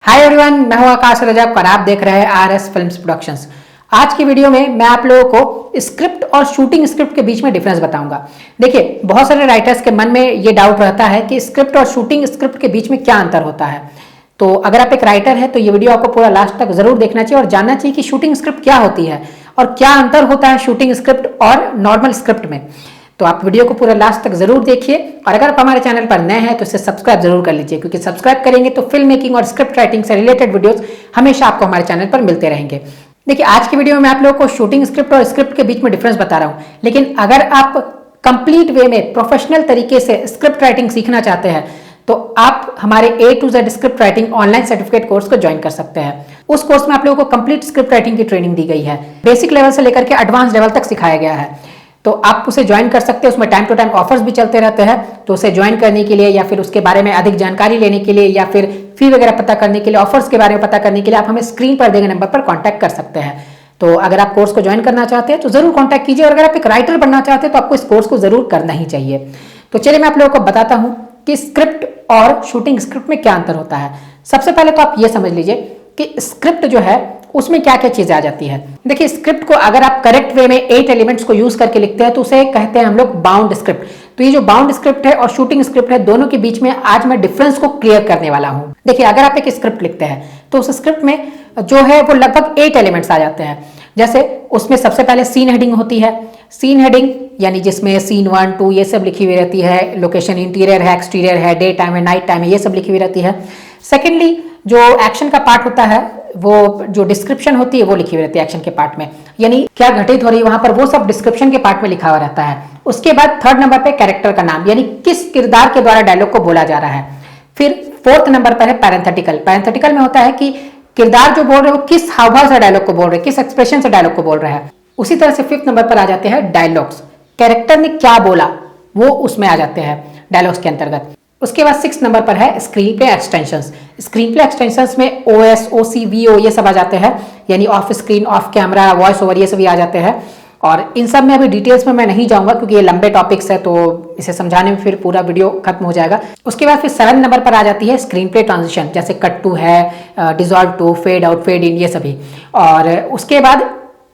Hi everyone, मैं हूं आकाश रजक और आप देख रहे हैं आरएस फिल्म्स प्रोडक्शंस। आज की वीडियो में मैं आप लोगों को स्क्रिप्ट और शूटिंग स्क्रिप्ट के बीच में डिफरेंस बताऊंगा। देखिए, बहुत सारे राइटर्स के मन में ये डाउट रहता है कि स्क्रिप्ट और शूटिंग स्क्रिप्ट के बीच में क्या अंतर होता है। तो अगर आप एक राइटर है तो ये वीडियो आपको पूरा लास्ट तक जरूर देखना चाहिए और जानना चाहिए कि शूटिंग स्क्रिप्ट क्या होती है और क्या अंतर होता है शूटिंग स्क्रिप्ट और नॉर्मल स्क्रिप्ट में। तो आप वीडियो को पूरा लास्ट तक जरूर देखिए और अगर आप हमारे चैनल पर नए हैं तो इसे सब्सक्राइब जरूर कर लीजिए, क्योंकि सब्सक्राइब करेंगे तो फिल्म मेकिंग और स्क्रिप्ट राइटिंग से रिलेटेड वीडियोस हमेशा आपको हमारे चैनल पर मिलते रहेंगे। देखिए, आज की वीडियो में आप लोगों को शूटिंग स्क्रिप्ट और स्क्रिप्ट के बीच में डिफरेंस बता रहा हूं, लेकिन अगर आप कंप्लीट वे में प्रोफेशनल तरीके से स्क्रिप्ट राइटिंग सीखना चाहते हैं तो आप हमारे A to Z script writing online certificate course को ज्वाइन कर सकते हैं। उस कोर्स में आप लोगों को कंप्लीट स्क्रिप्ट राइटिंग की ट्रेनिंग दी गई है। बेसिक लेवल से लेकर के एडवांस लेवल तक सिखाया गया है, तो आप उसे ज्वाइन कर सकते हैं। उसमें टाइम टू टाइम ऑफर्स भी चलते रहते हैं, तो उसे ज्वाइन करने के लिए या फिर उसके बारे में अधिक जानकारी लेने के लिए या फिर फी वगैरह पता करने के लिए, ऑफर्स के बारे में पता करने के लिए आप हमें स्क्रीन पर दिए गए नंबर पर कॉन्टैक्ट कर सकते हैं। तो अगर आप कोर्स को ज्वाइन करना चाहते हैं तो जरूर कॉन्टैक्ट कीजिए और अगर आप एक राइटर बनना चाहते हैं तो आपको इस कोर्स को जरूर करना ही चाहिए। तो चलिए मैं आप लोगों को बताता हूं कि स्क्रिप्ट और शूटिंग स्क्रिप्ट में क्या अंतर होता है। सबसे पहले तो आप ये समझ लीजिए कि स्क्रिप्ट जो है उसमें क्या क्या चीजें आ जाती है। देखिए, स्क्रिप्ट को अगर आप करेक्ट वे में 8 एलिमेंट्स को यूज करके लिखते हैं तो उसे कहते हैं हम लोग बाउंड स्क्रिप्ट। तो ये जो बाउंड स्क्रिप्ट है और शूटिंग स्क्रिप्ट है, दोनों के बीच में आज मैं डिफरेंस को क्लियर करने वाला हूं। देखिए, अगर आप एक स्क्रिप्ट लिखते हैं तो उस स्क्रिप्ट में जो है वो लगभग 8 एलिमेंट्स आ जाते हैं। जैसे उसमें सबसे पहले सीन हेडिंग होती है। सीन हेडिंग यानी जिसमें सीन 1, 2 ये सब लिखी हुई रहती है। लोकेशन इंटीरियर है, एक्सटीरियर है, डे टाइम है, नाइट टाइम है, ये सब लिखी हुई रहती है। सेकेंडली, जो एक्शन का पार्ट होता है वो जो डिस्क्रिप्शन होती है वो लिखी हुई रहती है एक्शन के पार्ट में, यानी क्या घटित हो रही है वहां पर वो सब डिस्क्रिप्शन के पार्ट में लिखा हुआ रहता है। उसके बाद थर्ड नंबर पे कैरेक्टर का नाम, यानी किस किरदार के द्वारा डायलॉग को बोला जा रहा है। फिर फोर्थ नंबर पर है पैरेंथेटिकल। पैरेंथेटिकल में होता है कि किरदार जो बोल रहे हैं वो किस हावभाव से डायलॉग को बोल रहे हैं, किस एक्सप्रेशन से डायलॉग को बोल रहा है। उसी तरह से फिफ्थ नंबर पर आ जाते हैं डायलॉग्स। कैरेक्टर ने क्या बोला वो उसमें आ जाते हैं डायलॉग्स के अंतर्गत। उसके बाद 6 नंबर पर है screen play extensions. Screen play extensions में OS, OC, VO ये सब आ जाते हैं, यानी of screen, of camera, voice over ये सब आ जाते हैं। और इन सब में अभी डिटेल्स में मैं नहीं जाऊंगा क्योंकि ये लंबे टॉपिक्स है, तो इसे समझाने में फिर पूरा वीडियो खत्म हो जाएगा। उसके बाद फिर 7 नंबर पर आ जाती है स्क्रीन प्ले ट्रांजिशन, जैसे कट टू है, dissolve to, fade out, fade in, ये सभी। और उसके बाद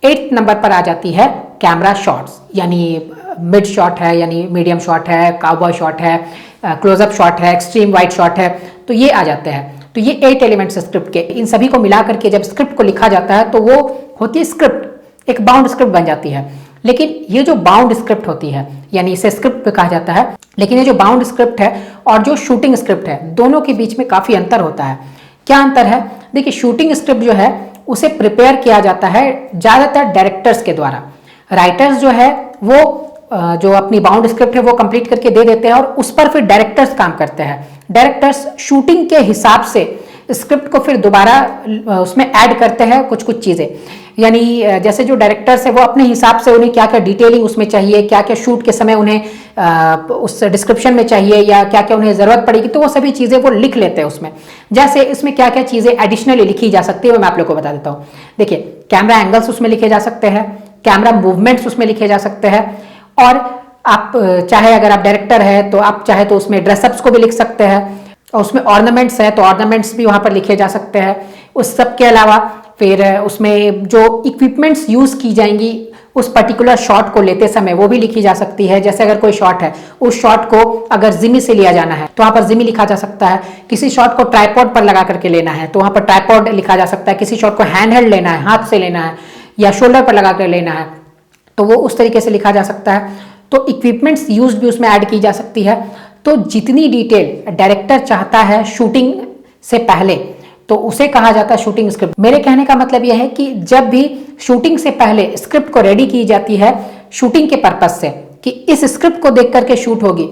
8 नंबर पर आ जाती है कैमरा शॉट्स, यानी मिड शॉट है, यानी मीडियम शॉट है, काउबॉय शॉट है, क्लोजअप शॉट है, एक्सट्रीम वाइड शॉट है, तो ये आ जाते हैं। तो ये 8 एलिमेंट्स स्क्रिप्ट के, इन सभी को मिला करके जब स्क्रिप्ट को लिखा जाता है तो वो होती है स्क्रिप्ट, एक बाउंड स्क्रिप्ट बन जाती है। लेकिन ये जो बाउंड स्क्रिप्ट होती है, यानी इसे स्क्रिप्ट भी कहा जाता है, लेकिन ये जो बाउंड स्क्रिप्ट है और जो शूटिंग स्क्रिप्ट है, दोनों के बीच में काफी अंतर होता है। क्या अंतर है? देखिए, शूटिंग स्क्रिप्ट जो है उसे प्रिपेयर किया जाता है ज्यादातर डायरेक्टर्स के द्वारा। राइटर्स जो है वो जो अपनी बाउंड स्क्रिप्ट है वो कंप्लीट करके दे देते हैं और उस पर फिर डायरेक्टर्स काम करते हैं। डायरेक्टर्स शूटिंग के हिसाब से स्क्रिप्ट को फिर दोबारा उसमें ऐड करते हैं कुछ कुछ चीजें, यानी जैसे जो डायरेक्टर्स है वो अपने हिसाब से उन्हें क्या क्या डिटेलिंग उसमें चाहिए, क्या क्या शूट के समय उन्हें उस डिस्क्रिप्शन में चाहिए या क्या क्या उन्हें जरूरत पड़ेगी, तो वो सभी चीजें वो लिख लेते हैं उसमें। जैसे इसमें क्या क्या चीजें एडिशनली लिखी जा सकती है वो मैं आप लोग को बता देता हूँ। देखिए, कैमरा एंगल्स उसमें लिखे जा सकते हैं, कैमरा मूवमेंट्स उसमें लिखे जा सकते हैं, और आप चाहे अगर आप डायरेक्टर है तो आप चाहे तो उसमें ड्रेसअप्स को भी लिख सकते हैं, और उसमें ऑर्नामेंट्स है तो ऑर्नामेंट्स भी वहां पर लिखे जा सकते हैं। उस सब के अलावा फिर उसमें जो इक्विपमेंट्स यूज की जाएंगी उस पर्टिकुलर शॉट को लेते समय वो भी लिखी जा सकती है। जैसे अगर कोई शॉट है, उस शॉट को अगर जिमी से लिया जाना है तो वहां पर जिमी लिखा जा सकता है। किसी शॉट को ट्राइपॉड पर लगा करके लेना है तो वहां पर ट्राइपॉड लिखा जा सकता है। किसी शॉट को हैंड हेल्ड लेना है, हाथ से लेना है, या शोल्डर पर लगा कर लेना है तो वो उस तरीके से लिखा जा सकता है। तो इक्विपमेंट्स यूज भी उसमें ऐड की जा सकती है। तो जितनी डिटेल डायरेक्टर चाहता है शूटिंग से पहले तो उसे कहा जाता है शूटिंग स्क्रिप्ट। मेरे कहने का मतलब यह है कि जब भी शूटिंग से पहले स्क्रिप्ट को रेडी की जाती है शूटिंग के पर्पज से, कि इस स्क्रिप्ट को देख करके शूट होगी,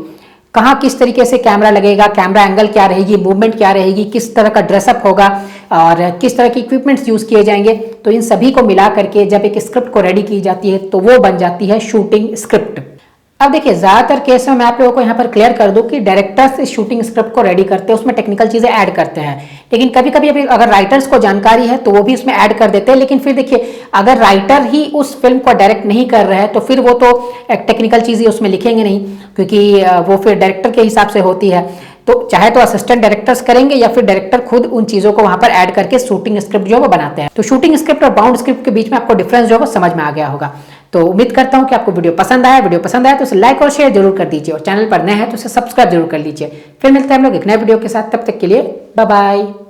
कहाँ किस तरीके से कैमरा लगेगा, कैमरा एंगल क्या रहेगी, मूवमेंट क्या रहेगी, किस तरह का ड्रेसअप होगा और किस तरह के इक्विपमेंट्स यूज किए जाएंगे, तो इन सभी को मिला करके जब एक स्क्रिप्ट को रेडी की जाती है तो वो बन जाती है शूटिंग स्क्रिप्ट। अब देखिए, ज्यादातर केस में मैं आप लोगों को यहाँ पर क्लियर कर दूं कि डायरेक्टर्स इस शूटिंग स्क्रिप्ट को रेडी करते हैं, उसमें टेक्निकल चीजें ऐड करते हैं। लेकिन कभी कभी अगर राइटर्स को जानकारी है तो वो भी इसमें ऐड कर देते हैं। लेकिन फिर देखिए, अगर राइटर ही उस फिल्म को डायरेक्ट नहीं कर रहे हैं तो फिर वो तो टेक्निकल चीजें उसमें लिखेंगे नहीं, क्योंकि वो फिर डायरेक्टर के हिसाब से होती है। तो चाहे तो असिस्टेंट डायरेक्टर्स करेंगे या फिर डायरेक्टर खुद उन चीजों को वहां पर ऐड करके शूटिंग स्क्रिप्ट जो है वो बनाते हैं। तो शूटिंग स्क्रिप्ट और बाउंड स्क्रिप्ट के बीच में आपको डिफरेंस जो है वो समझ में आ गया होगा। तो उम्मीद करता हूं कि आपको वीडियो पसंद आया तो उसे लाइक और शेयर जरूर कर दीजिए और चैनल पर नए हैं तो उसे सब्सक्राइब जरूर कर लीजिए। फिर मिलते हैं हम लोग एक नए वीडियो के साथ, तब तक के लिए बाय बाय।